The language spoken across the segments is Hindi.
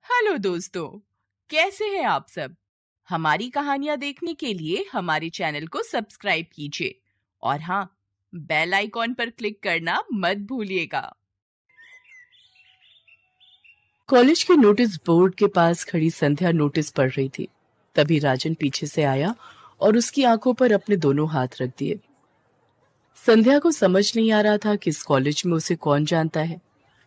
हेलो दोस्तों, कैसे हैं आप सब। हमारी कहानियां देखने के लिए हमारे चैनल को सब्सक्राइब कीजिए और हाँ, बेल आइकॉन पर क्लिक करना मत भूलिएगा। कॉलेज के नोटिस बोर्ड के पास खड़ी संध्या नोटिस पढ़ रही थी। तभी राजन पीछे से आया और उसकी आंखों पर अपने दोनों हाथ रख दिए। संध्या को समझ नहीं आ रहा था कि इस कॉलेज में उसे कौन जानता है,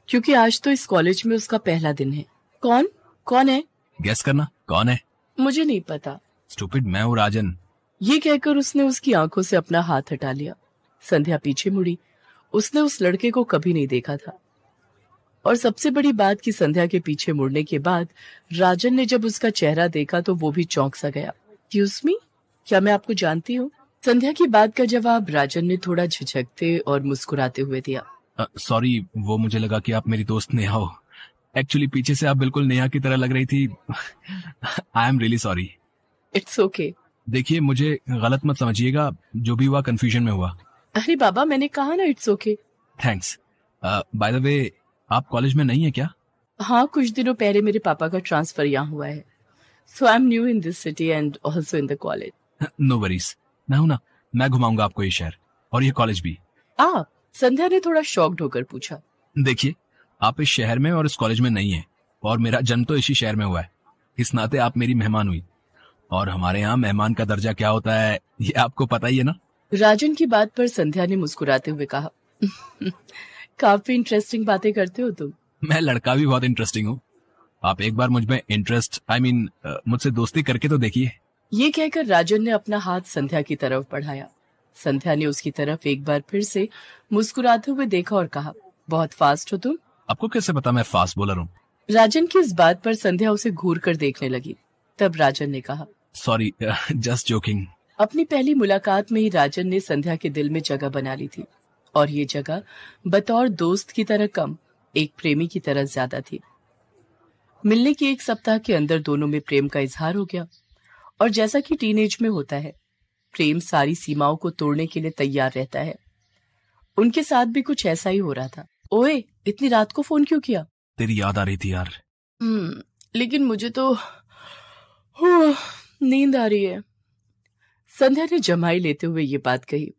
क्योंकि आज तो इस कॉलेज में उसका पहला दिन है। कौन कौन है? गेस करना कौन है। मुझे नहीं पता। स्टूपिड, मैं हूँ राजन। ये कहकर उसने उसकी आंखों से अपना हाथ हटा लिया। संध्या पीछे मुड़ी। उसने उस लड़के को कभी नहीं देखा था। और सबसे बड़ी बात कि संध्या के पीछे मुड़ने के बाद राजन ने जब उसका चेहरा देखा तो वो भी चौंक सा गया। एक्सक्यूज मी, क्या मैं आपको जानती हूँ? संध्या की बात का जवाब राजन ने थोड़ा झिझकते और मुस्कुराते हुए दिया। सॉरी, वो मुझे लगा कि आप मेरी दोस्त नेहा हो। एक्चुअली पीछे से आप बिल्कुल नेहा की तरह लग रही थी। I am really sorry. It's okay. देखिए, मुझे गलत मत समझिएगा, जो भी हुआ कंफ्यूजन में हुआ। अरे बाबा, मैंने कहा ना it's okay. Thanks. By the way, आप कॉलेज में नहीं है क्या? हाँ, कुछ दिनों पहले मेरे पापा का ट्रांसफर यहाँ हुआ है। So I am new in this city and also in the college. No worries, मैं हूं ना, मैं घुमाऊंगा आपको ये शहर और ये कॉलेज भी। आप? संध्या ने थोड़ा शॉक्ड होकर पूछा। देखिए, आप इस शहर में और इस कॉलेज में नहीं है, और मेरा जन्म तो इसी शहर में हुआ है। इस नाते आप मेरी मेहमान हुई, और हमारे यहाँ मेहमान का दर्जा क्या होता है ये आपको पता ही है ना। राजन की बात पर संध्या ने मुस्कुराते हुए कहा, काफी इंटरेस्टिंग बातें करते हो तुम। मैं लड़का भी बहुत इंटरेस्टिंग हूँ। आप एक बार मुझ में मुझसे दोस्ती करके तो देखिए। ये कहकर राजन ने अपना हाथ संध्या की तरफ बढ़ाया। संध्या ने उसकी तरफ एक बार फिर से मुस्कुराते हुए देखा और कहा, बहुत फास्ट हो तुम। आपको कैसे पता मैं फास्ट बॉलर हूँ? राजन की इस बात पर संध्या उसे घूर कर देखने लगी। तब राजन ने कहा, सॉरी, जस्ट जोकिंग। अपनी पहली मुलाकात में ही राजन ने संध्या के दिल में जगह बना ली थी, और ये जगह बतौर दोस्त की तरह कम, एक प्रेमी की तरह ज्यादा थी। मिलने के एक सप्ताह के अंदर दोनों में प्रेम का इजहार हो गया, और जैसा कि टीनेज में होता है, प्रेम सारी सीमाओं को तोड़ने के लिए तैयार रहता है। उनके साथ भी कुछ ऐसा ही हो रहा था। ओए, इतनी रात को फोन क्यों किया? तेरी याद आ रही थी यार। लेकिन मुझे तो नींद आ रही है। संध्या ने जमाई लेते हुए ये बात कही।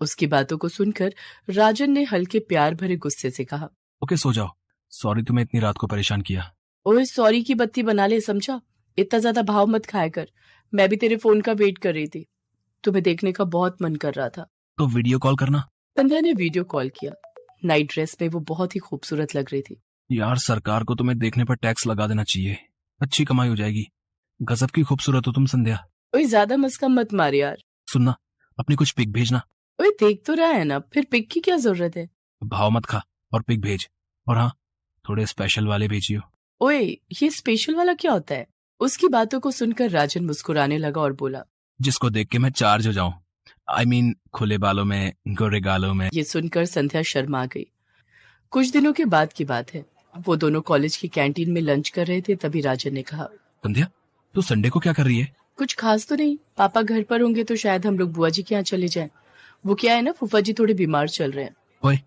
उसकी बातों को सुनकर राजन ने हल्के प्यार भरे गुस्से से कहा, ओके, सो जाओ। सॉरी तुम्हें इतनी रात को परेशान किया। ओए, सॉरी की बत्ती बना ले, समझा? इतना ज्यादा भाव मत खाया कर। मैं भी तेरे फोन का वेट कर रही थी। तुम्हें देखने का बहुत मन कर रहा था। तो वीडियो कॉल करना। संध्या ने वीडियो कॉल किया। नाइट ड्रेस में वो बहुत ही खूबसूरत लग रही थी। यार, सरकार को तुम्हें देखने पर टैक्स लगा देना चाहिए, अच्छी कमाई हो जाएगी। गजब की खूबसूरत हो तुम संध्या। ओए, ज्यादा मस्का मत मार यार। सुनना, अपनी कुछ पिक भेजना। ओए, देख तो रहा है ना, फिर पिक की क्या जरूरत है? भाव मत खा और पिक भेज, और हाँ, थोड़े स्पेशल वाले भेजियो। ओए, ये स्पेशल वाला क्या होता है? उसकी बातों को सुनकर राजन मुस्कुराने लगा और बोला, जिसको देख के मैं चार्ज हो जाऊं। खुले बालों में, गोरे गालों में। ये सुनकर संध्या शर्मा गई। कुछ दिनों के बाद की बात है। वो दोनों कॉलेज की कैंटीन में लंच कर रहे थे। तभी राजन ने कहा, संध्या, तू संडे को क्या कर रही है? कुछ खास तो नहीं। पापा घर पर होंगे तो शायद हम लोग बुआ जी के यहाँ चले जाएं। वो क्या है ना, फूफा जी थोड़े बीमार चल रहे हैं। ओए,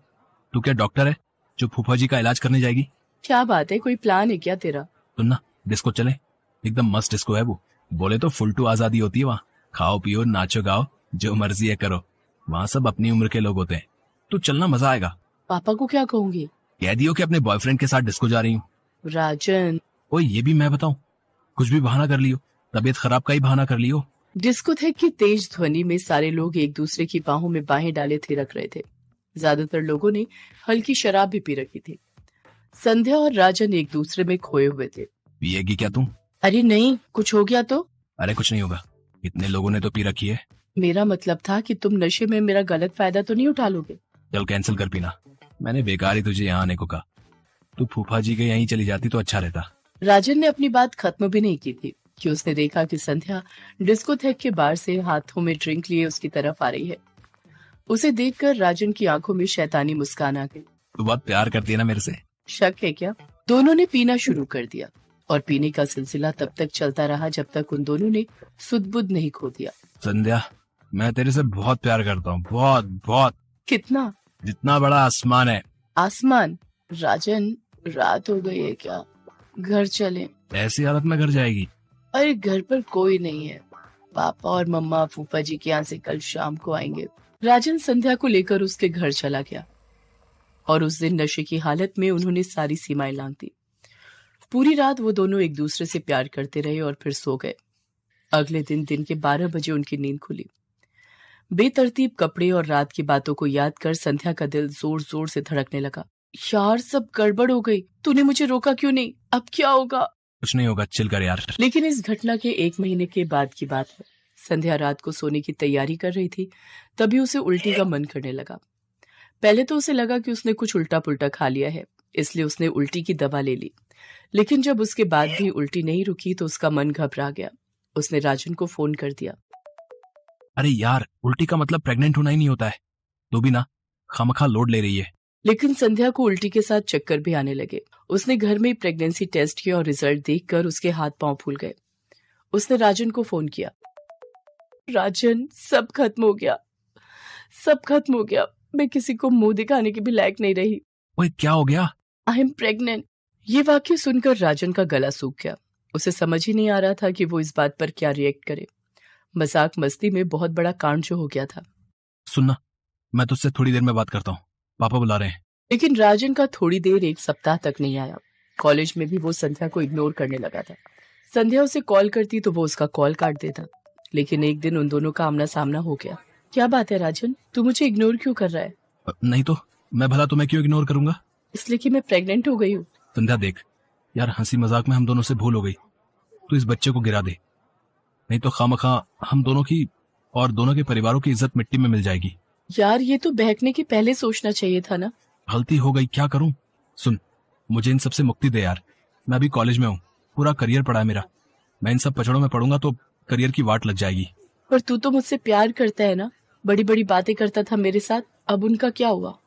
तू क्या डॉक्टर है जो फूफा जी का इलाज करने जाएगी? क्या बात है, कोई प्लान है क्या तेरा? सुनना, डिस्को चले, एकदम मस्त डिस्को है वो। बोले तो फुल टू आजादी होती है वहाँ। खाओ पियो नाचो गाओ, जो मर्जी है करो। वहाँ सब अपनी उम्र के लोग होते हैं। तू चलना, मजा आएगा। पापा को क्या कहूंगी? कह दियो कि अपने बॉयफ्रेंड के साथ डिस्को जा रही हूँ। राजन, ओए, ये भी मैं बताऊं? कुछ भी बहाना कर लियो, तबीयत खराब का ही बहाना कर लियो। डिस्कोथेक की तेज ध्वनि में सारे लोग एक दूसरे की बाहों में बाहें डाले थिरक रहे थे। ज्यादातर लोगों ने हल्की शराब भी पी रखी थी। संध्या और राजन एक दूसरे में खोए हुए थे। पिएगी क्या तू? अरे नहीं, कुछ हो गया तो? अरे कुछ नहीं होगा, इतने लोगों ने तो पी रखी है। मेरा मतलब था कि तुम नशे में मेरा गलत फायदा तो नहीं उठा लोगे? चल कैंसिल कर पीना, मैंने बेकार ही तुझे यहाँ आने को कहा। तू फूफा जी के यहीं चली जाती तो अच्छा रहता। राजन ने अपनी बात खत्म भी नहीं की थी कि उसने देखा कि संध्या डिस्कोथेक के बार से हाथों में ड्रिंक लिए उसकी तरफ आ रही है। उसे देखकर राजन की आंखों में शैतानी मुस्कान आ गई। तू बहुत प्यार करती है ना मेरे से? शक है क्या? दोनों ने पीना शुरू कर दिया, और पीने का सिलसिला तब तक चलता रहा जब तक उन दोनों ने सुध-बुध नहीं खो दिया। संध्या, मैं तेरे से बहुत प्यार करता हूँ, बहुत बहुत। कितना? जितना बड़ा आसमान है। आसमान? राजन, रात हो गई है क्या? घर चले। ऐसी हालत में घर जाएगी? अरे घर पर कोई नहीं है, पापा और मम्मा फूफा जी के यहाँ से कल शाम को आएंगे। राजन संध्या को लेकर उसके घर चला गया और उस दिन नशे की हालत में उन्होंने सारी सीमाएं लांघ दी। पूरी रात वो दोनों एक दूसरे से प्यार करते रहे और फिर सो गए। अगले दिन के 12 बजे उनकी नींद खुली। बेतरतीब कपड़े और रात की बातों को याद कर संध्या का दिल जोर जोर से धड़कने लगा। यार सब गड़बड़ हो गई, तूने मुझे रोका क्यों नहीं? अब क्या होगा? कुछ नहीं होगा, चिल कर यार। लेकिन इस घटना के 1 महीने के बाद की बात है। संध्या रात को सोने की तैयारी कर रही थी, तभी उसे उल्टी का मन करने लगा। पहले तो उसे लगा कि उसने कुछ उल्टा पुल्टा खा लिया है, इसलिए उसने उल्टी की दवा ले ली। लेकिन जब उसके बाद भी उल्टी नहीं रुकी तो उसका मन घबरा गया। उसने राजन को फोन कर दिया। अरे यार, उल्टी का मतलब प्रेग्नेंट होना ही नहीं होता है, तो भी ना खामखा लोड ले रही है। लेकिन संध्या को उल्टी के साथ चक्कर भी आने लगे। उसने घर में प्रेगनेंसी टेस्ट किया और रिजल्ट देखकर उसके हाथ पांव फूल गए। उसने राजन को फोन किया। राजन, सब खत्म हो गया, सब खत्म हो गया। मैं किसी को मुंह दिखाने की भी लायक नहीं रही। ओए क्या हो गया? I am pregnant. ये वाक्य सुनकर राजन का गला सूख गया। उसे समझ ही नहीं आ रहा था कि वो इस बात पर क्या रिएक्ट करे। मजाक मस्ती में बहुत बड़ा कांड जो हो गया था। सुनना, मैं तुझसे थोड़ी देर में बात करता हूँ, पापा बुला रहे हैं। लेकिन राजन का थोड़ी देर 1 सप्ताह तक नहीं आया। कॉलेज में भी वो संध्या को इग्नोर करने लगा था। संध्या उसे कॉल करती तो वो उसका कॉल काट देता। लेकिन एक दिन उन दोनों का आमना सामना हो गया। क्या बात है राजन, तू मुझे इग्नोर क्यों कर रहा है? नहीं तो मैं भला तुम्हें क्यों इग्नोर करूंगा? इसलिए कि मैं प्रेग्नेंट हो गई हूँ। संध्या देख यार, हंसी मजाक में हम दोनों से भूल हो गई। तू इस बच्चे को गिरा दे, नहीं तो खामखा हम दोनों की और दोनों के परिवारों की इज्जत मिट्टी में मिल जाएगी। यार ये तो बहकने के पहले सोचना चाहिए था ना। गलती हो गई, क्या करूं? सुन, मुझे इन सब से मुक्ति दे यार। मैं अभी कॉलेज में हूँ, पूरा करियर पड़ा है मेरा। मैं इन सब पचड़ों में पड़ूंगा तो करियर की वाट लग जाएगी। पर तू तो मुझसे प्यार करता है ना, बड़ी बड़ी बातें करता था मेरे साथ, अब उनका क्या हुआ?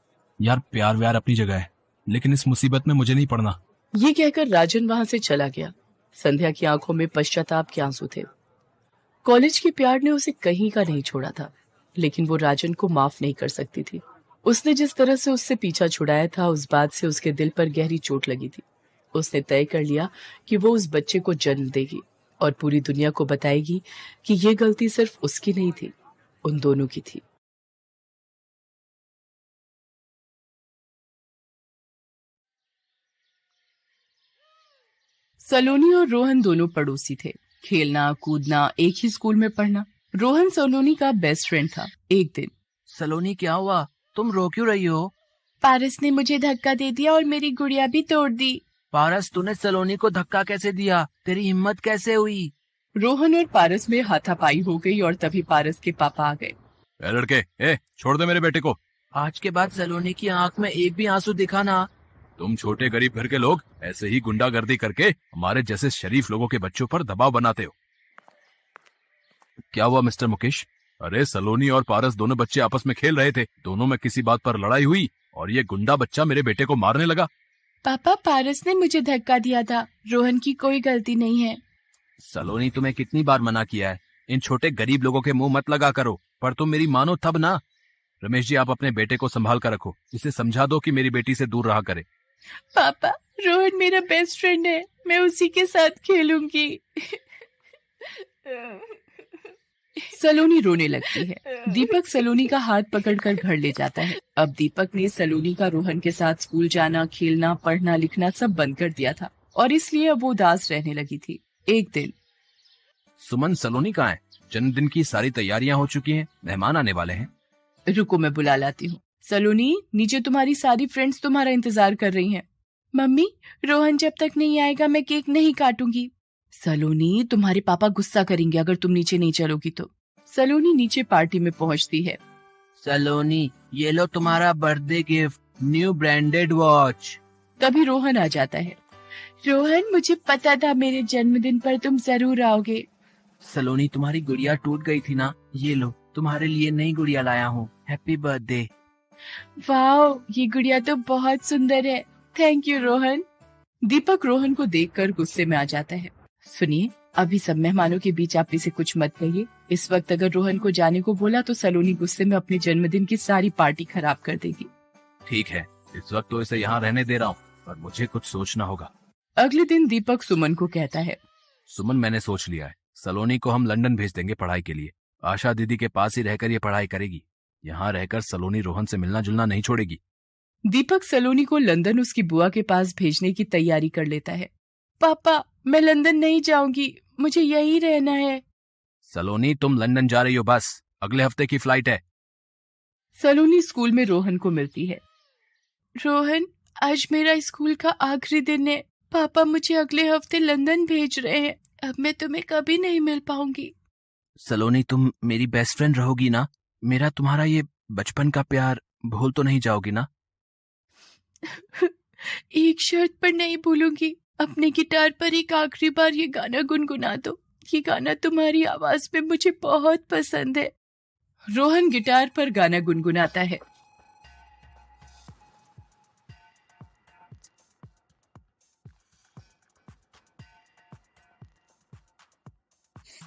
यार प्यार व्यार अपनी जगह है, लेकिन इस मुसीबत में मुझे नहीं पड़ना। ये कहकर राजन वहां से चला गया। संध्या की आंखों में पश्चाताप के आंसू थे। कॉलेज के प्यार ने उसे कहीं का नहीं छोड़ा था, लेकिन वो राजन को माफ नहीं कर सकती थी। उसने जिस तरह से उससे पीछा छुड़ाया था, उस बात से उसके दिल पर गहरी चोट लगी थी। उसने तय कर लिया कि वो उस बच्चे को जन्म देगी और पूरी दुनिया को बताएगी कि ये गलती सिर्फ उसकी नहीं थी, उन दोनों की थी। सलोनी और रोहन दोनों पड़ोसी थे। खेलना कूदना, एक ही स्कूल में पढ़ना। रोहन सलोनी का बेस्ट फ्रेंड था। एक दिन, सलोनी क्या हुआ, तुम रो क्यों रही हो? पारस ने मुझे धक्का दे दिया और मेरी गुड़िया भी तोड़ दी। पारस, तूने सलोनी को धक्का कैसे दिया? तेरी हिम्मत कैसे हुई? रोहन और पारस में हाथापाई हो गई और तभी पारस के पापा आ गए। लड़के, छोड़ दे मेरे बेटे को। आज के बाद सलोनी की आंख में एक भी आंसू दिखा ना। तुम छोटे गरीब घर के लोग ऐसे ही गुंडागर्दी करके हमारे जैसे शरीफ लोगों के बच्चों पर दबाव बनाते हो। क्या हुआ मिस्टर मुकेश? अरे सलोनी और पारस दोनों बच्चे आपस में खेल रहे थे, दोनों में किसी बात पर लड़ाई हुई और ये गुंडा बच्चा मेरे बेटे को मारने लगा। पापा, पारस ने मुझे धक्का दिया था, रोहन की कोई गलती नहीं है। सलोनी, तुम्हें कितनी बार मना किया है, इन छोटे गरीब लोगों के मुंह मत लगा करो, पर तुम मेरी मानो तब ना। रमेश जी, आप अपने बेटे को संभाल कर रखो, इसे समझा दो कि मेरी बेटी से दूर रहा करे। पापा, रोहन मेरा बेस्ट फ्रेंड है, मैं उसी के साथ खेलूंगी। सलोनी रोने लगती है। दीपक सलोनी का हाथ पकड़कर घर ले जाता है। अब दीपक ने सलोनी का रोहन के साथ स्कूल जाना, खेलना, पढ़ना, लिखना सब बंद कर दिया था और इसलिए अब वो उदास रहने लगी थी। एक दिन, सुमन, सलोनी कहाँ है? जन्मदिन की सारी तैयारियां हो चुकी हैं, मेहमान आने वाले हैं। रुको मैं बुला लाती हूँ। सलोनी, नीचे तुम्हारी सारी फ्रेंड्स तुम्हारा इंतजार कर रही हैं। मम्मी, रोहन जब तक नहीं आएगा मैं केक नहीं काटूंगी। सलोनी, तुम्हारे पापा गुस्सा करेंगे अगर तुम नीचे नहीं चलोगी तो। सलोनी नीचे पार्टी में पहुंचती है। सलोनी, ये लो तुम्हारा birthday gift, new branded watch. तभी रोहन आ जाता है। रोहन, मुझे पता था मेरे जन्मदिन पर तुम जरूर आओगे। सलोनी, तुम्हारी गुड़िया टूट गई थी ना, ये लो तुम्हारे लिए नई गुड़िया लाया हूँ, हैप्पी बर्थडे। वाओ, ये गुड़िया तो बहुत सुंदर है, थैंक यू रोहन। दीपक रोहन को देखकर गुस्से में आ जाता है। सुनिए, अभी सब मेहमानों के बीच आप इसे कुछ मत कहिए। इस वक्त अगर रोहन को जाने को बोला तो सलोनी गुस्से में अपने जन्मदिन की सारी पार्टी खराब कर देगी। ठीक है, इस वक्त तो इसे यहाँ रहने दे रहा हूँ, पर मुझे कुछ सोचना होगा। अगले दिन दीपक सुमन को कहता है, सुमन, मैंने सोच लिया है, सलोनी को हम लंदन भेज देंगे पढ़ाई के लिए। आशा दीदी के पास ही रहकर ये पढ़ाई करेगी। यहाँ रहकर सलोनी रोहन से मिलना जुलना नहीं छोड़ेगी। दीपक सलोनी को लंदन उसकी बुआ के पास भेजने की तैयारी कर लेता है। पापा, मैं लंदन नहीं जाऊंगी, मुझे यहीं रहना है। सलोनी, तुम लंदन जा रही हो, बस अगले हफ्ते की फ्लाइट है। सलोनी स्कूल में रोहन को मिलती है। रोहन, आज मेरा स्कूल का आखिरी दिन है। पापा मुझे अगले हफ्ते लंदन भेज रहे हैं। अब मैं तुम्हें कभी नहीं मिल पाऊंगी। सलोनी, तुम मेरी बेस्ट फ्रेंड रहोगी ना? मेरा तुम्हारा ये बचपन का प्यार भूल तो नहीं जाओगी ना? एक शर्त पर नहीं भूलूंगी। अपने गिटार पर एक आखिरी बार ये गाना गुनगुना दो। ये गाना तुम्हारी आवाज में मुझे बहुत पसंद है। रोहन गिटार पर गाना गुनगुनाता है।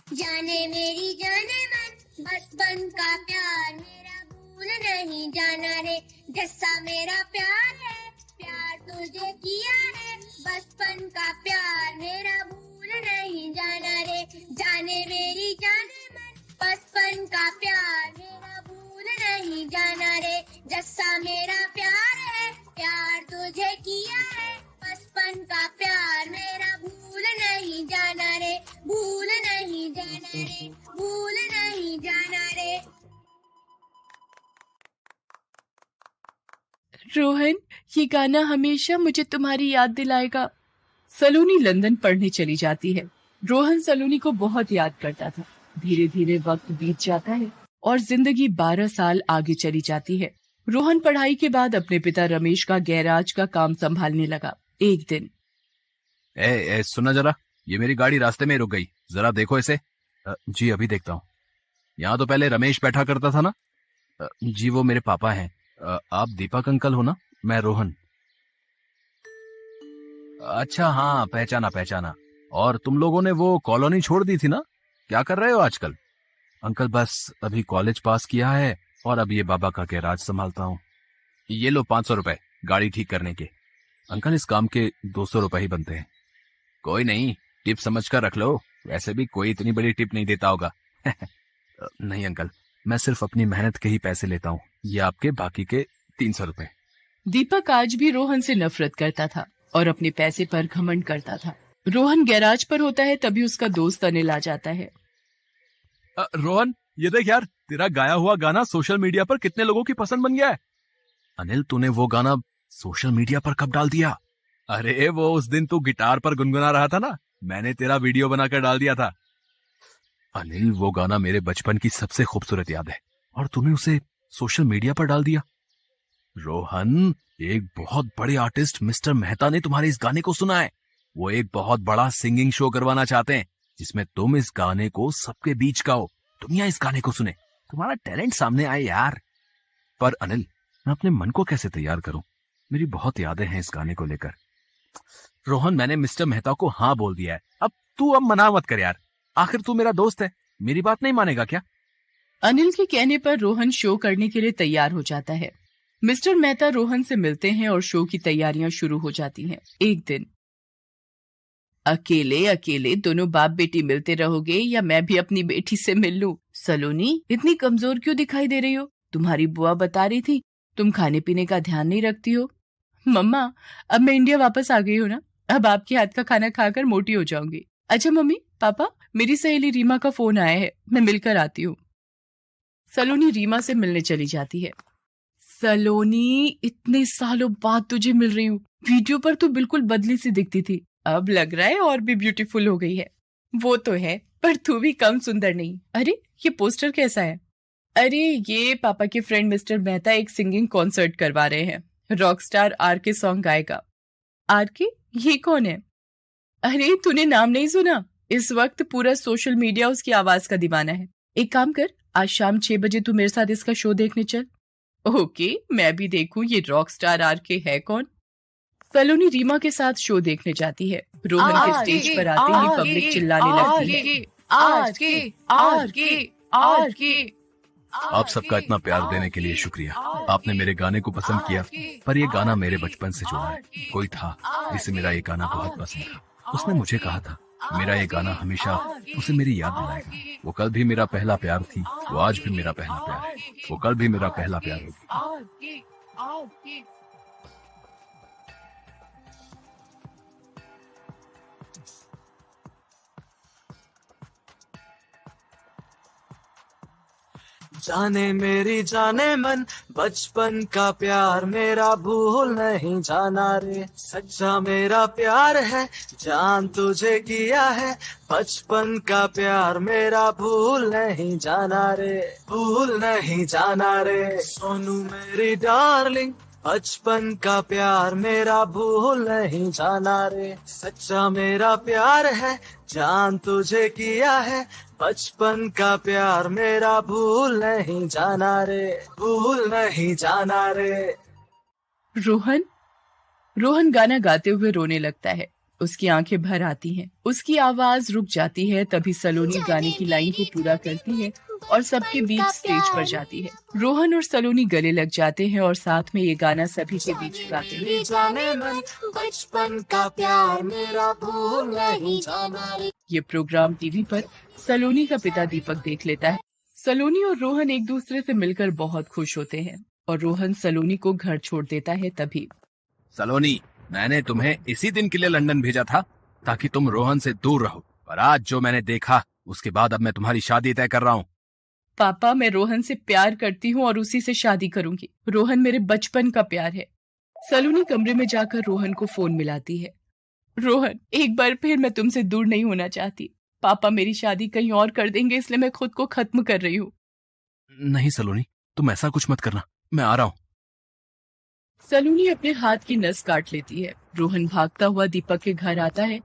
जाने मेरी जाने मन बचपन का प्यार मेरा भूल नहीं जाना रे। जैसा मेरा प्यार है प्यार तुझे किया है। बचपन का प्यार मेरा भूल नहीं जाना रे। जाने मेरी जाने मन बचपन का प्यार मेरा भूल नहीं जाना रे। जैसा मेरा प्यार है प्यार तुझे किया है। बचपन का प्यार मेरा भूल नहीं जाना रे। भूल नहीं जाना रे। भूल नहीं जाना रे। रोहन, ये गाना हमेशा मुझे तुम्हारी याद दिलाएगा। सलोनी लंदन पढ़ने चली जाती है। रोहन सलोनी को बहुत याद करता था। धीरे धीरे वक्त बीत जाता है और जिंदगी 12 साल आगे चली जाती है। रोहन पढ़ाई के बाद अपने पिता रमेश का गैराज का काम संभालने लगा। एक दिन, सुना जरा, ये मेरी गाड़ी रास्ते में रुक गई, जरा देखो इसे। जी अभी देखता हूँ। यहाँ तो पहले रमेश बैठा करता था ना? जी वो मेरे पापा हैं। आप दीपक अंकल हो ना? मैं रोहन। अच्छा हाँ, पहचाना पहचाना। और तुम लोगों ने वो कॉलोनी छोड़ दी थी ना? क्या कर रहे हो आजकल? अंकल बस अभी कॉलेज पास किया है और अब ये बाबा का गैराज संभालता हूँ। ये लो 500 रुपए गाड़ी ठीक करने के। अंकल इस काम के 200 रुपए ही बनते हैं। कोई नहीं, टिप समझ कर रख लो, वैसे भी कोई इतनी बड़ी टिप नहीं देता होगा। नहीं अंकल, मैं सिर्फ अपनी मेहनत के ही पैसे लेता हूँ। ये आपके बाकी के 300 रुपए। दीपक आज भी रोहन से नफरत करता था और अपने पैसे पर घमंड करता था। रोहन गैराज पर होता है तभी उसका दोस्त अनिल आ जाता है। रोहन, ये देख यार, तेरा गाया हुआ गाना सोशल मीडिया पर कितने लोगों की पसंद बन गया है। अनिल, तूने वो गाना सोशल मीडिया पर कब डाल दिया? अरे वो उस दिन तू गिटार पर गुनगुना रहा था ना, मैंने तेरा वीडियो बनाकर डाल दिया था। अनिल, वो गाना मेरे बचपन की सबसे खूबसूरत याद है और तूने उसे सोशल मीडिया पर डाल दिया। रोहन, एक बहुत बड़े आर्टिस्ट मिस्टर मेहता ने तुम्हारे इस गाने को सुना है। वो एक बहुत बड़ा सिंगिंग शो करवाना चाहते हैं जिसमें तुम इस गाने को सबके बीच गाओ, दुनिया इस गाने को सुने, तुम्हारा टैलेंट सामने आए यार। पर अनिल, मैं अपने मन को कैसे तैयार करूं? मेरी बहुत यादें हैं इस गाने को लेकर। रोहन, मैंने मिस्टर मेहता को हाँ बोल दिया है, अब मना मत कर यार, आखिर तू मेरा दोस्त है, मेरी बात नहीं मानेगा क्या? अनिल के कहने पर रोहन शो करने के लिए तैयार हो जाता है। मिस्टर मेहता रोहन से मिलते हैं और शो की तैयारियां शुरू हो जाती हैं। एक दिन, अकेले अकेले दोनों बाप बेटी मिलते रहोगे या मैं भी अपनी बेटी से मिल लूं? सलोनी, इतनी कमजोर क्यों दिखाई दे रही हो? तुम्हारी बुआ बता रही थी तुम खाने पीने का ध्यान नहीं रखती हो। मम्मा, अब मैं इंडिया वापस आ गई हूँ ना, अब आपके हाथ का खाना खाकर मोटी हो जाऊंगी। अच्छा मम्मी पापा, मेरी सहेली रीमा का फोन आया है, मैं मिलकर आती हूँ। सलोनी रीमा से मिलने चली जाती है। सलोनी, इतने सालों बाद तुझे मिल रही हूँ। वीडियो पर तो बिल्कुल बदली सी दिखती थी, अब लग रहा है और भी ब्यूटीफुल हो गई है। वो तो है, पर तू भी कम सुंदर नहीं। अरे ये पोस्टर कैसा है? अरे ये पापा के फ्रेंड मिस्टर मेहता एक सिंगिंग कॉन्सर्ट करवा रहे हैं, रॉकस्टार आरके सॉन्ग गाएगा। आरके? ये कौन है? अरे तूने नाम नहीं सुना? इस वक्त पूरा सोशल मीडिया उसकी आवाज का दीवाना है। एक काम कर, आज शाम 6 बजे तू मेरे साथ इसका शो देखने चल। ओके, मैं भी देखूं ये रॉकस्टार आरके है कौन। सलोनी रीमा के साथ शो देखने जाती है। रोहन के स्टेज पर आते ही पब्लिक चिल्लाने लगती है। आरके, आरके, आरके, आप सबका इतना प्यार देने के लिए शुक्रिया। आपने मेरे गाने को पसंद किया, पर ये गाना मेरे बचपन से जुड़ा है। कोई था जिसे मेरा ये गाना बहुत पसंद था। उसने मुझे कहा था मेरा ये गाना हमेशा उसे मेरी याद दिलाएगा। वो कल भी मेरा पहला प्यार थी, वो आज भी मेरा पहला प्यार है, वो कल भी मेरा पहला प्यार होगी। जाने मेरी जाने मन, बचपन का प्यार मेरा भूल नहीं जाना रे। सच्चा मेरा प्यार है, जान तुझे किया है। बचपन का प्यार मेरा भूल नहीं जाना रे, भूल नहीं जाना रे। सोनू मेरी डार्लिंग, बचपन का प्यार मेरा भूल नहीं जाना रे। सच्चा मेरा प्यार है, जान तुझे किया है। बचपन का प्यार मेरा भूल नहीं जाना रे, भूल नहीं जाना रे। रोहन गाना गाते हुए रोने लगता है। उसकी आंखें भर आती हैं, उसकी आवाज रुक जाती है। तभी सलोनी गाने की लाइन को पूरा करती है और सबके बीच स्टेज पर जाती है। रोहन और सलोनी गले लग जाते हैं और साथ में ये गाना सभी के बीच गाते हैं। जाने मन, बचपन का प्यार मेरा भूल नहीं जाना रे। ये प्रोग्राम टीवी पर सलोनी का पिता दीपक देख लेता है। सलोनी और रोहन एक दूसरे से मिलकर बहुत खुश होते हैं और रोहन सलोनी को घर छोड़ देता है। तभी सलोनी, मैंने तुम्हें इसी दिन के लिए लंदन भेजा था ताकि तुम रोहन से दूर रहो, पर आज जो मैंने देखा उसके बाद अब मैं तुम्हारी शादी तय कर रहा हूँ। पापा, मैं रोहन से प्यार करती हूँ और उसी से शादी करूंगी। रोहन मेरे बचपन का प्यार है। सलोनी कमरे में जाकर रोहन को फोन मिलाती है। रोहन, एक बार फिर मैं तुमसे दूर नहीं होना चाहती। पापा मेरी शादी कहीं और कर देंगे, इसलिए मैं खुद को खत्म कर रही हूँ। नहीं सलोनी, तुम ऐसा कुछ मत करना, मैं आ रहा हूँ। सलोनी अपने हाथ की नस काट लेती है। रोहन भागता हुआ दीपक के घर आता है।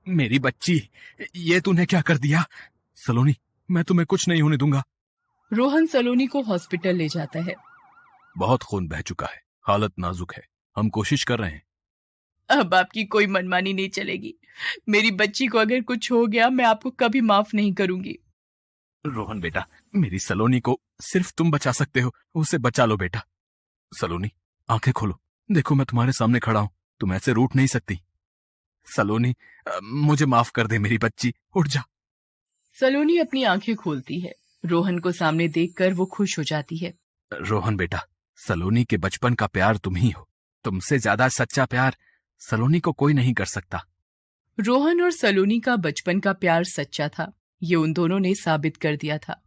मेरी बच्ची, ये तूने क्या कर दिया? सलोनी, मैं तुम्हें कुछ नहीं होने दूंगा। रोहन सलोनी को हॉस्पिटल ले जाता है। बहुत खून बह चुका है, हालत नाजुक है, हम कोशिश कर रहे हैं। अब आपकी कोई मनमानी नहीं चलेगी। मेरी बच्ची को अगर कुछ हो गया, मैं आपको कभी माफ नहीं करूंगी। रोहन बेटा, मेरी सलोनी को सिर्फ तुम बचा सकते हो, उसे बचा लो बेटा। सलोनी, आंखें खोलो, देखो मैं तुम्हारे सामने खड़ा हूं, तुम ऐसे रूठ नहीं सकती। सलोनी, मुझे माफ कर दे मेरी बच्ची, उठ जा। सलोनी अपनी आंखें खोलती है। रोहन को सामने देखकर वो खुश हो जाती है। रोहन बेटा, सलोनी के बचपन का प्यार तुम ही हो। तुमसे ज्यादा सच्चा प्यार सलोनी को कोई नहीं कर सकता। रोहन और सलोनी का बचपन का प्यार सच्चा था, ये उन दोनों ने साबित कर दिया था।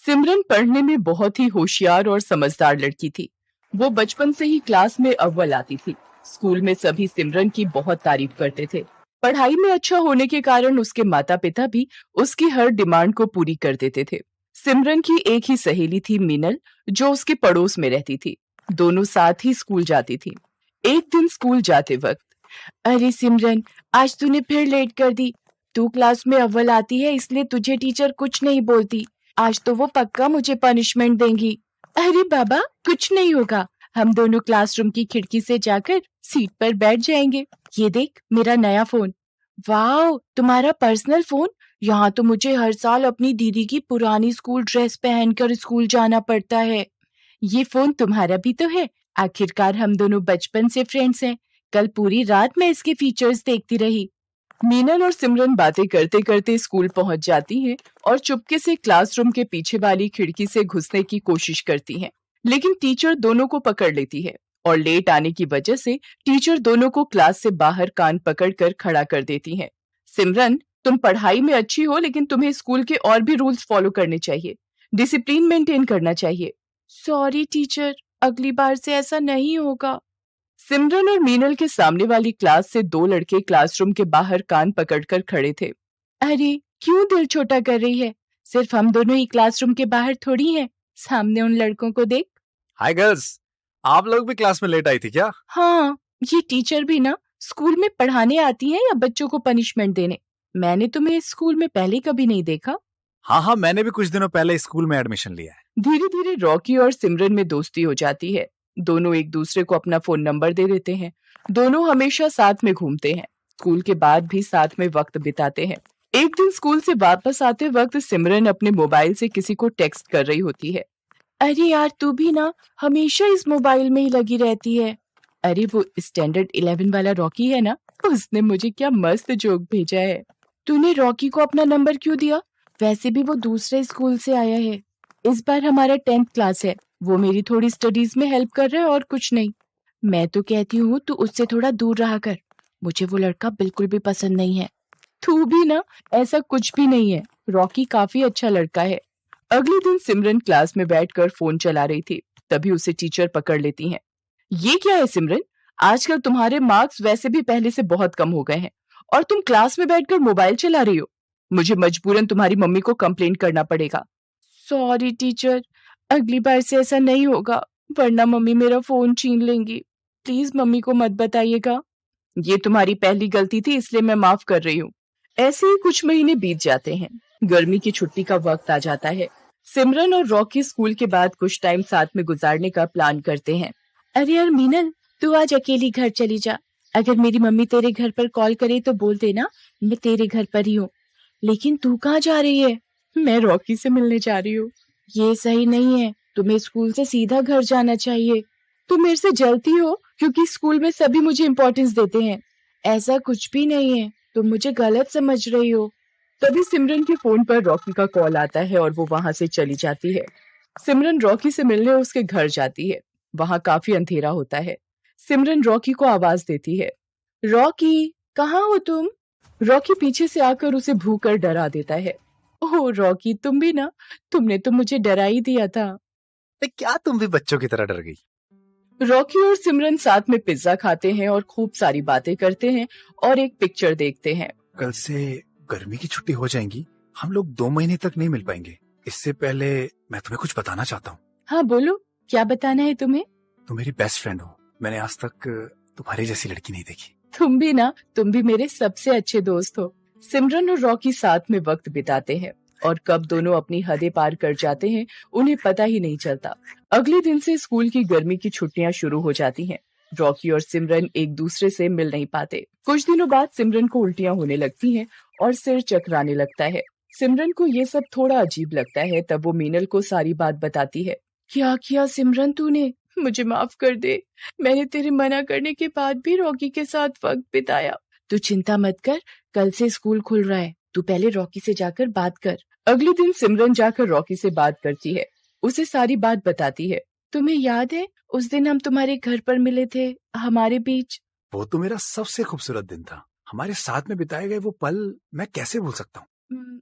सिमरन पढ़ने में बहुत ही होशियार और समझदार लड़की थी। वो बचपन से ही क्लास में अव्वल आती थी। स्कूल में सभी सिमरन की बहुत तारीफ करते थे। पढ़ाई में अच्छा होने के कारण उसके माता पिता भी उसकी हर डिमांड को पूरी कर देते थे। सिमरन की एक ही सहेली थी मीनल, जो उसके पड़ोस में रहती थी। दोनों साथ ही स्कूल जाती थी। एक दिन स्कूल जाते वक्त, अरे सिमरन, आज तूने फिर लेट कर दी। तू क्लास में अव्वल आती है, इसलिए तुझे टीचर कुछ नहीं बोलती। आज तो वो पक्का मुझे पनिशमेंट देंगी। अरे बाबा, कुछ नहीं होगा, हम दोनों क्लासरूम की खिड़की से जाकर सीट पर बैठ जाएंगे। ये देख, मेरा नया फोन। वाह, तुम्हारा पर्सनल फोन? यहाँ तो मुझे हर साल अपनी दीदी की पुरानी स्कूल ड्रेस पहनकर स्कूल जाना पड़ता है। ये फोन तुम्हारा भी तो है। आखिरकार हम दोनों बचपन से फ्रेंड्स हैं। कल पूरी रात मैं इसके फीचर्स देखती रही। मीनल और सिमरन बातें करते करते स्कूल पहुंच जाती हैं और चुपके से क्लासरूम के पीछे वाली खिड़की से घुसने की कोशिश करती हैं, लेकिन टीचर दोनों को पकड़ लेती है और लेट आने की वजह से टीचर दोनों को क्लास से बाहर कान पकड़कर खड़ा कर देती हैं। सिमरन, तुम पढ़ाई में अच्छी हो, लेकिन तुम्हें स्कूल के और भी रूल्स फॉलो करने चाहिए, डिसिप्लिन मेंटेन करना चाहिए। सॉरी टीचर, अगली बार से ऐसा नहीं होगा। सिमरन और मीनल के सामने वाली क्लास से दो लड़के क्लासरूम के बाहर कान पकड़कर खड़े थे। अरे क्यों दिल छोटा कर रही है? सिर्फ हम दोनों ही क्लासरूम के बाहर थोड़ी हैं। सामने उन लड़कों को देख। हाय गर्ल्स, आप लोग भी क्लास में लेट आई थी क्या? हाँ, ये टीचर भी ना स्कूल में पढ़ाने आती हैं या बच्चों को पनिशमेंट देने? मैंने तुम्हें इस स्कूल में पहले कभी नहीं देखा। हाँ, मैंने भी कुछ दिनों पहले स्कूल में एडमिशन लिया है। धीरे धीरे रॉकी और सिमरन में दोस्ती हो जाती है। दोनों एक दूसरे को अपना फोन नंबर दे देते हैं। दोनों हमेशा साथ में घूमते हैं। स्कूल के बाद भी साथ में वक्त बिताते हैं। एक दिन स्कूल से वापस आते वक्त सिमरन अपने मोबाइल से किसी को टेक्स्ट कर रही होती है। अरे यार, तू भी ना हमेशा इस मोबाइल में ही लगी रहती है। अरे वो स्टैंडर्ड 11 वाला रॉकी है ना, उसने मुझे क्या मस्त जोक भेजा है। तूने रॉकी को अपना नंबर क्यों दिया? वैसे भी वो दूसरे स्कूल से आया है। इस बार हमारा 10th क्लास है, वो मेरी थोड़ी स्टडीज में हेल्प कर रहा है और कुछ नहीं। मैं तो कहती हूँ तू उससे थोड़ा दूर रहा कर, मुझे वो लड़का बिल्कुल भी पसंद नहीं है। तू भी ना, ऐसा कुछ भी नहीं है, रॉकी काफी अच्छा लड़का है। अगले दिन सिमरन क्लास में बैठकर फोन चला रही थी, तभी उसे टीचर पकड़ लेती हैं। ये क्या है सिमरन, आजकल तुम्हारे मार्क्स वैसे भी पहले से बहुत कम हो गए हैं और तुम क्लास में बैठकर मोबाइल चला रही हो। मुझे मजबूरन तुम्हारी मम्मी को कंप्लेंट करना पड़ेगा। सॉरी टीचर, अगली बार से ऐसा नहीं होगा, वरना मम्मी मेरा फोन छीन लेंगी। प्लीज मम्मी को मत बताइएगा। ये तुम्हारी पहली गलती थी, इसलिए मैं माफ कर रही हूँ। ऐसे ही कुछ महीने बीत जाते हैं। गर्मी की छुट्टी का वक्त आ जाता है। सिमरन और रॉकी स्कूल के बाद कुछ टाइम साथ में गुजारने का प्लान करते हैं। अरे यार मीनल, तू आज अकेली घर चली जा। अगर मेरी मम्मी तेरे घर पर कॉल करे तो बोल देना मैं तेरे घर पर ही हूँ। लेकिन तू कहाँ जा रही है? मैं रॉकी से मिलने जा रही हूँ। ये सही नहीं है, तुम्हें स्कूल से सीधा घर जाना चाहिए। तुम मेरे से जलती हो क्योंकि स्कूल में सभी मुझे इम्पोर्टेंस देते हैं। ऐसा कुछ भी नहीं है, तुम मुझे गलत समझ रही हो। तभी सिमरन के फोन पर रॉकी का कॉल आता है और वो वहां से चली जाती है। सिमरन रॉकी से मिलने उसके घर जाती है। वहां काफी अंधेरा होता है। सिमरन रॉकी को आवाज देती है, रॉकी कहाँ हो तुम? रॉकी पीछे से आकर उसे भूख कर डरा देता है। ओह रॉकी, तुम भी ना, तुमने तो मुझे डरा ही दिया था। क्या तुम भी बच्चों की तरह डर गई? रॉकी और सिमरन साथ में पिज्जा खाते हैं और खूब सारी बातें करते हैं और एक पिक्चर देखते हैं। कल से गर्मी की छुट्टी हो जाएंगी, हम लोग 2 महीने तक नहीं मिल पाएंगे। इससे पहले मैं तुम्हें कुछ बताना चाहता हूँ। हाँ बोलो, क्या बताना है तुम्हें? तुम मेरी बेस्ट फ्रेंड हो, मैंने आज तक तुम्हारी जैसी लड़की नहीं देखी। तुम भी ना, तुम भी मेरे सबसे अच्छे दोस्त हो। सिमरन और रॉकी साथ में वक्त बिताते हैं और कब दोनों अपनी हदें पार कर जाते हैं उन्हें पता ही नहीं चलता। अगले दिन से स्कूल की गर्मी की छुट्टियां शुरू हो जाती हैं। रॉकी और सिमरन एक दूसरे से मिल नहीं पाते। कुछ दिनों बाद सिमरन को उल्टियां होने लगती हैं और सिर चकराने लगता है। सिमरन को ये सब थोड़ा अजीब लगता है। तब वो मीनल को सारी बात बताती है। क्या किया सिमरन तूने? मुझे माफ कर दे, मैंने तेरे मना करने के बाद भी रॉकी के साथ वक्त बिताया। तू चिंता मत कर, कल से स्कूल खुल रहा है, तू पहले रॉकी से जाकर बात कर। अगले दिन सिमरन जाकर रॉकी से बात करती है, उसे सारी बात बताती है। तुम्हें याद है उस दिन हम तुम्हारे घर पर मिले थे, हमारे बीच? वो तो मेरा सबसे खूबसूरत दिन था। हमारे साथ में बिताए गए वो पल मैं कैसे भूल सकता हूँ?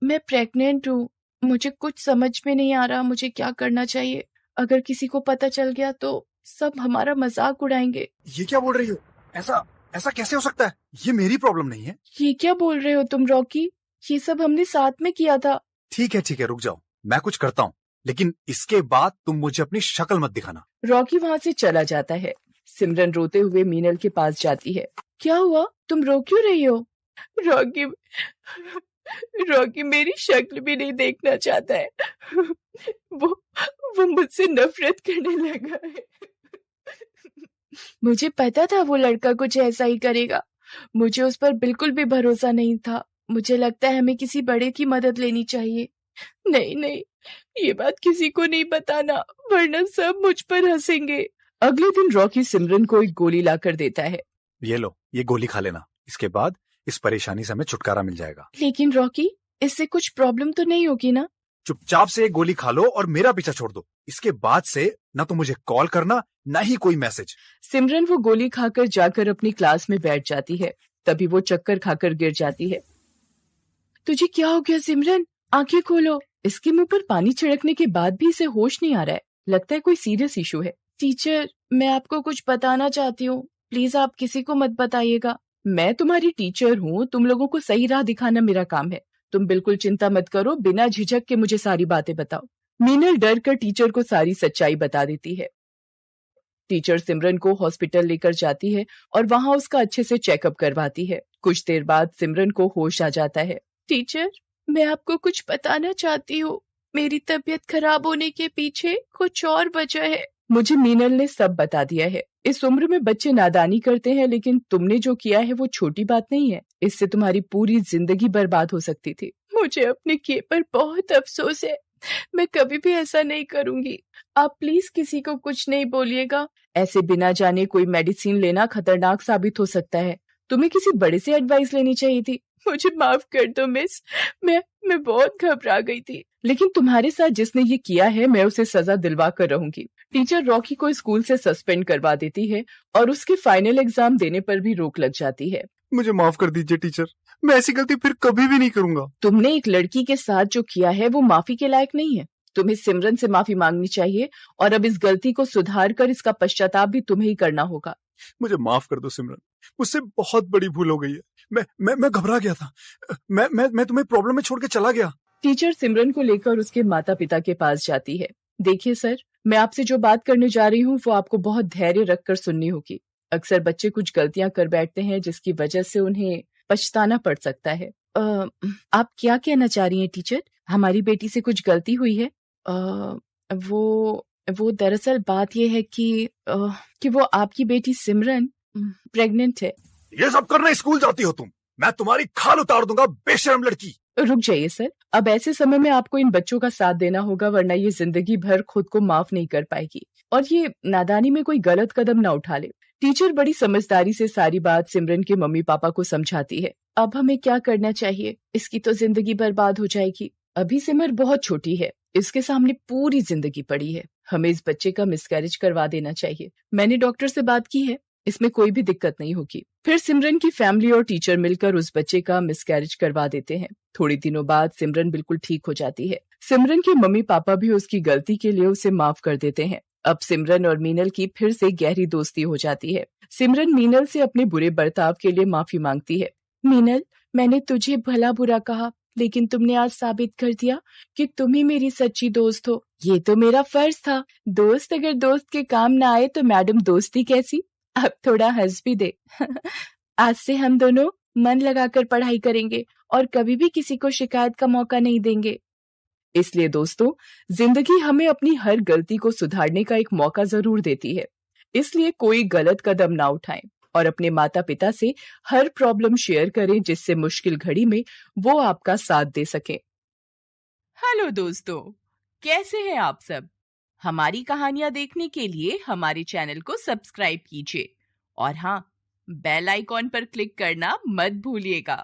मैं प्रेग्नेंट हूँ। मुझे कुछ समझ में नहीं आ रहा मुझे क्या करना चाहिए। अगर किसी को पता चल गया तो सब हमारा मजाक उड़ाएंगे। ये क्या बोल रही हो? ऐसा कैसे हो सकता है? ये मेरी प्रॉब्लम नहीं है। ये क्या बोल रहे हो तुम रॉकी? ये सब हमने साथ में किया था। ठीक है, रुक जाओ, मैं कुछ करता हूँ, लेकिन इसके बाद तुम मुझे अपनी शक्ल मत दिखाना। रॉकी वहाँ से चला जाता है। सिमरन रोते हुए मीनल के पास जाती है। क्या हुआ, तुम रो क्यों रही हो? रॉकी मेरी शक्ल भी नहीं देखना चाहता है। वो मुझसे नफरत करने लगा है। मुझे पता था वो लड़का कुछ ऐसा ही करेगा। मुझे उस पर बिल्कुल भी भरोसा नहीं था। मुझे लगता है हमें किसी बड़े की मदद लेनी चाहिए। नहीं, ये बात किसी को नहीं बताना, वरना सब मुझ पर हंसेंगे। अगले दिन रॉकी सिमरन को एक गोली लाकर देता है। ये लो, ये गोली खा लेना, इसके बाद इस परेशानी से हमें छुटकारा मिल जाएगा। लेकिन रॉकी, इससे कुछ प्रॉब्लम तो नहीं होगी ना? चुपचाप से एक गोली खा लो और मेरा पीछा छोड़ दो। इसके बाद से न तो मुझे कॉल करना, न ही कोई मैसेज। सिमरन वो गोली खाकर जाकर अपनी क्लास में बैठ जाती है। तभी वो चक्कर खाकर गिर जाती है। तुझे क्या हो गया सिमरन? आंखें खोलो। इसके मुंह पर पानी छिड़कने के बाद भी इसे होश नहीं आ रहा है। लगता है कोई सीरियस इशू है। टीचर, मैं आपको कुछ बताना चाहती हूँ, प्लीज आप किसी को मत बताइएगा। मैं तुम्हारी टीचर हूँ, तुम लोगों को सही राह दिखाना मेरा काम है। तुम बिल्कुल चिंता मत करो, बिना झिझक के मुझे सारी बातें बताओ। मीनल डर कर टीचर को सारी सच्चाई बता देती है। टीचर सिमरन को हॉस्पिटल लेकर जाती है और वहाँ उसका अच्छे से चेकअप करवाती है। कुछ देर बाद सिमरन को होश आ जाता है। टीचर, मैं आपको कुछ बताना चाहती हूँ। मेरी तबीयत खराब होने के पीछे कुछ और वजह है। मुझे मीनल ने सब बता दिया है। इस उम्र में बच्चे नादानी करते हैं, लेकिन तुमने जो किया है वो छोटी बात नहीं है। इससे तुम्हारी पूरी जिंदगी बर्बाद हो सकती थी। मुझे अपने किए पर बहुत अफसोस है। मैं कभी भी ऐसा नहीं करूंगी। आप प्लीज किसी को कुछ नहीं बोलिएगा। ऐसे बिना जाने कोई मेडिसिन लेना खतरनाक साबित हो सकता है। तुम्हें किसी बड़े से एडवाइस लेनी चाहिए थी। मुझे माफ कर दो मिस। मैं बहुत घबरा गई थी, लेकिन तुम्हारे साथ जिसने ये किया है मैं उसे सजा दिलवा कर रहूंगी। टीचर रॉकी को स्कूल से सस्पेंड करवा देती है और उसके फाइनल एग्जाम देने पर भी रोक लग जाती है। मुझे माफ कर दीजिए टीचर, मैं ऐसी गलती फिर कभी भी नहीं करूंगा। तुमने एक लड़की के साथ जो किया है वो माफी के लायक नहीं है। तुम्हें सिमरन से माफी मांगनी चाहिए और अब इस गलती को सुधार कर इसका पश्चाताप भी तुम्हें ही करना होगा। मुझे माफ कर दो सिमरन, मुझसे बहुत बड़ी भूल हो गई है। मैं घबरा गया था। मैं तुम्हें प्रॉब्लम में छोड़ के चला गया। टीचर सिमरन को लेकर उसके माता पिता के पास जाती है। देखिए सर, मैं आपसे जो बात करने जा रही हूँ वो आपको बहुत धैर्य रखकर सुननी होगी। अक्सर बच्चे कुछ गलतियां कर बैठते हैं जिसकी वजह से उन्हें पछताना पड़ सकता है। आप क्या कहना चाह रही हैं टीचर? हमारी बेटी से कुछ गलती हुई है? वो दरअसल बात यह है कि वो आपकी बेटी सिमरन प्रेग्नेंट है। ये सब करने स्कूल जाती हो तुम? मैं तुम्हारी खाल उतार दूंगा बेशरम लड़की। रुक जाइए सर, अब ऐसे समय में आपको इन बच्चों का साथ देना होगा, वरना ये जिंदगी भर खुद को माफ नहीं कर पाएगी और ये नादानी में कोई गलत कदम ना उठा ले। टीचर बड़ी समझदारी से सारी बात सिमरन के मम्मी पापा को समझाती है। अब हमें क्या करना चाहिए? इसकी तो जिंदगी बर्बाद हो जाएगी। अभी सिमर बहुत छोटी है, इसके सामने पूरी जिंदगी पड़ी है। हमें इस बच्चे का मिसकैरेज करवा देना चाहिए। मैंने डॉक्टर से बात की है, इसमें कोई भी दिक्कत नहीं होगी। फिर सिमरन की फैमिली और टीचर मिलकर उस बच्चे का मिसकैरेज करवा देते हैं। थोड़ी दिनों बाद सिमरन बिल्कुल ठीक हो जाती है। सिमरन के मम्मी पापा भी उसकी गलती के लिए उसे माफ कर देते हैं। अब सिमरन और मीनल की फिर से गहरी दोस्ती हो जाती है। सिमरन मीनल से अपने बुरे बर्ताव के लिए माफी मांगती है। मीनल, मैंने तुझे भला बुरा कहा, लेकिन तुमने आज साबित कर दिया कि तुम ही मेरी सच्ची दोस्त हो। ये तो मेरा फर्ज था। दोस्त अगर दोस्त के काम ना आए तो मैडम दोस्ती कैसी? अब थोड़ा हंस भी दे। आज से हम दोनों मन लगाकर पढ़ाई करेंगे और कभी भी किसी को शिकायत का मौका नहीं देंगे। इसलिए दोस्तों, जिंदगी हमें अपनी हर गलती को सुधारने का एक मौका जरूर देती है। इसलिए कोई गलत कदम ना उठाएं और अपने माता पिता से हर प्रॉब्लम शेयर करें, जिससे मुश्किल घड़ी में वो आपका साथ दे सके। हेलो दोस्तों, कैसे हैं आप सब? हमारी कहानियां देखने के लिए हमारे चैनल को सब्सक्राइब कीजिए और हाँ, बेल आइकॉन पर क्लिक करना मत भूलिएगा।